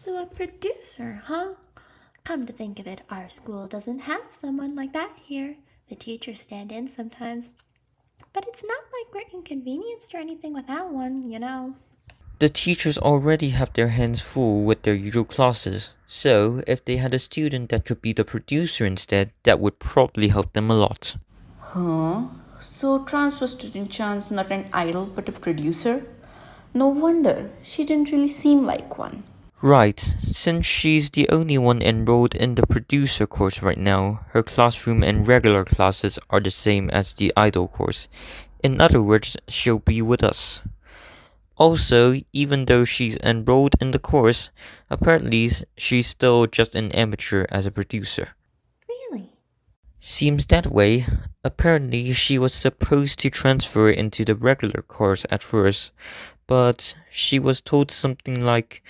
So a producer, huh? Come to think of it, our school doesn't have someone like that here. The teachers stand in sometimes. But it's not like we're inconvenienced or anything without one. The teachers already have their hands full with their usual classes, so if they had a student that could be the producer instead, that would probably help them a lot. Huh? So transfer student Chan's not an idol but a producer? No wonder, she didn't really seem like one. Right, since she's the only one enrolled in the producer course right now, her classroom and regular classes are the same as the idol course. In other words, she'll be with us. Also, even though she's enrolled in the course, apparently she's still just an amateur as a producer. Really? Seems that way. Apparently, she was supposed to transfer into the regular course at first, but she was told something like,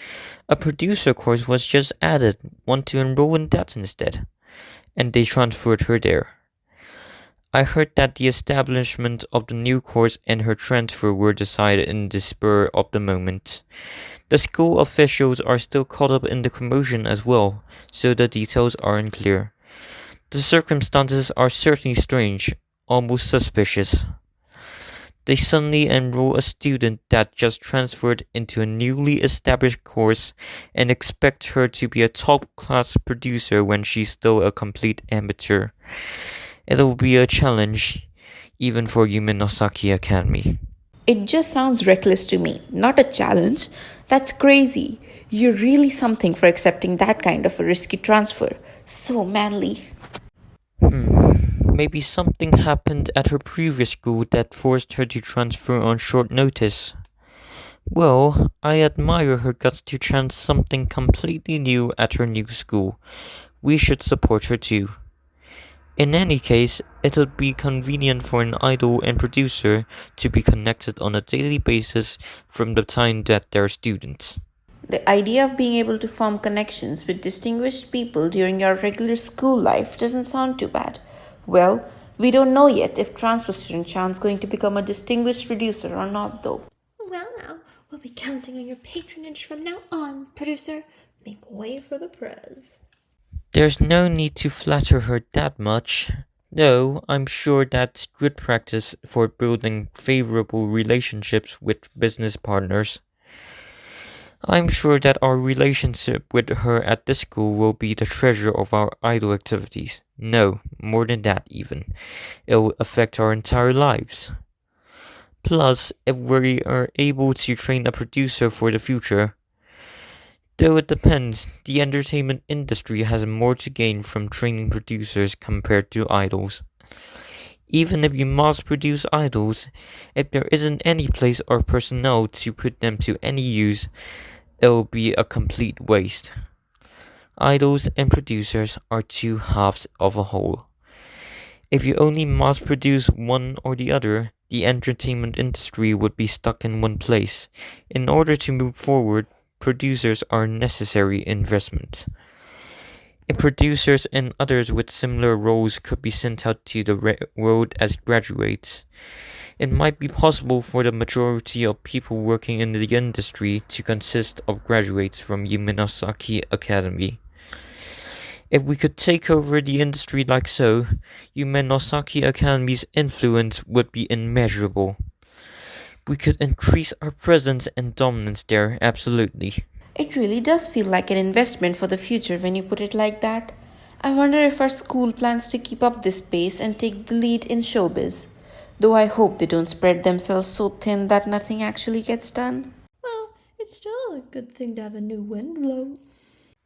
a producer course was just added, want to enroll in that instead, and they transferred her there. I heard that the establishment of the new course and her transfer were decided in the spur of the moment. The school officials are still caught up in the commotion as well, so the details are unclear. The circumstances are certainly strange, almost suspicious. They suddenly enroll a student that just transferred into a newly established course and expect her to be a top-class producer when she's still a complete amateur. It'll be a challenge, even for Yumenosaki Academy. It just sounds reckless to me, not a challenge. That's crazy. You're really something for accepting that kind of a risky transfer. So manly. Maybe something happened at her previous school that forced her to transfer on short notice. Well, I admire her guts to chance something completely new at her new school. We should support her too. In any case, it'll be convenient for an idol and producer to be connected on a daily basis from the time that they're students. The idea of being able to form connections with distinguished people during your regular school life doesn't sound too bad. Well, we don't know yet if transfer student Chan's going to become a distinguished producer or not, though. Well, now, we'll be counting on your patronage from now on, producer. Make way for the prez. There's no need to flatter her that much, though I'm sure that's good practice for building favorable relationships with business partners. I'm sure that our relationship with her at this school will be the treasure of our idol activities. No, more than that even. It will affect our entire lives. Plus, if we are able to train a producer for the future, though it depends, the entertainment industry has more to gain from training producers compared to idols. Even if you mass produce idols, if there isn't any place or personnel to put them to any use, it'll be a complete waste. Idols and producers are two halves of a whole. If you only mass produce one or the other, the entertainment industry would be stuck in one place. In order to move forward, producers are necessary investments. If producers and others with similar roles could be sent out to the world as graduates, it might be possible for the majority of people working in the industry to consist of graduates from Yumenosaki Academy. If we could take over the industry like so, Yumenosaki Academy's influence would be immeasurable. We could increase our presence and dominance there, absolutely. It really does feel like an investment for the future when you put it like that. I wonder if our school plans to keep up this pace and take the lead in showbiz. Though I hope they don't spread themselves so thin that nothing actually gets done. Well, it's still a good thing to have a new wind blow.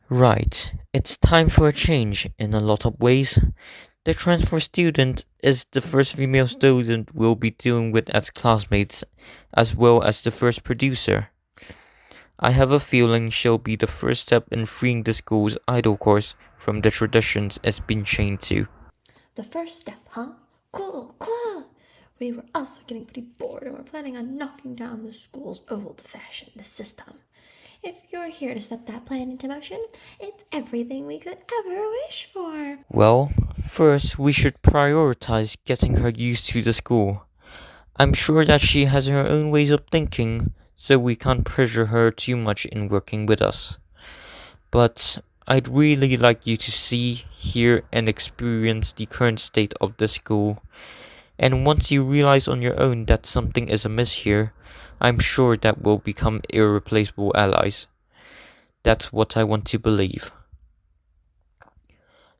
Right, it's time for a change in a lot of ways. The transfer student is the first female student we'll be dealing with as classmates, as well as the first producer. I have a feeling she'll be the first step in freeing the school's idol course from the traditions it's been chained to. The first step, huh? Cool, cool. We were also getting pretty bored and we're planning on knocking down the school's old-fashioned system. If you're here to set that plan into motion, it's everything we could ever wish for. Well, first we should prioritize getting her used to the school. I'm sure that she has her own ways of thinking, so we can't pressure her too much in working with us. but I'd really like you to see, hear, and experience the current state of the school. And once you realize on your own that something is amiss here, I'm sure that we'll become irreplaceable allies. That's what I want to believe.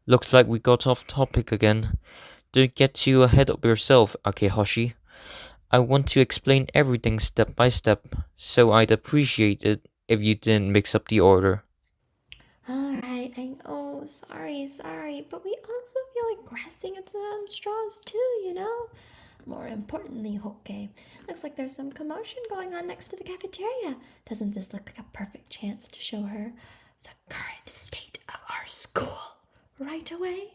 Looks like we got off topic again. Don't get too ahead of yourself, Akehoshi. I want to explain everything step by step, so I'd appreciate it if you didn't mix up the order. Alright, sorry, but we also feel like grasping at some straws too, you know? More importantly, Hokke, looks like there's some commotion going on next to the cafeteria. Doesn't this look like a perfect chance to show her the current state of our school right away?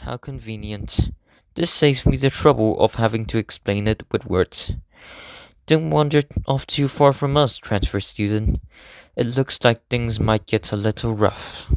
How convenient. This saves me the trouble of having to explain it with words. Don't wander off too far from us, transfer student. It looks like things might get a little rough.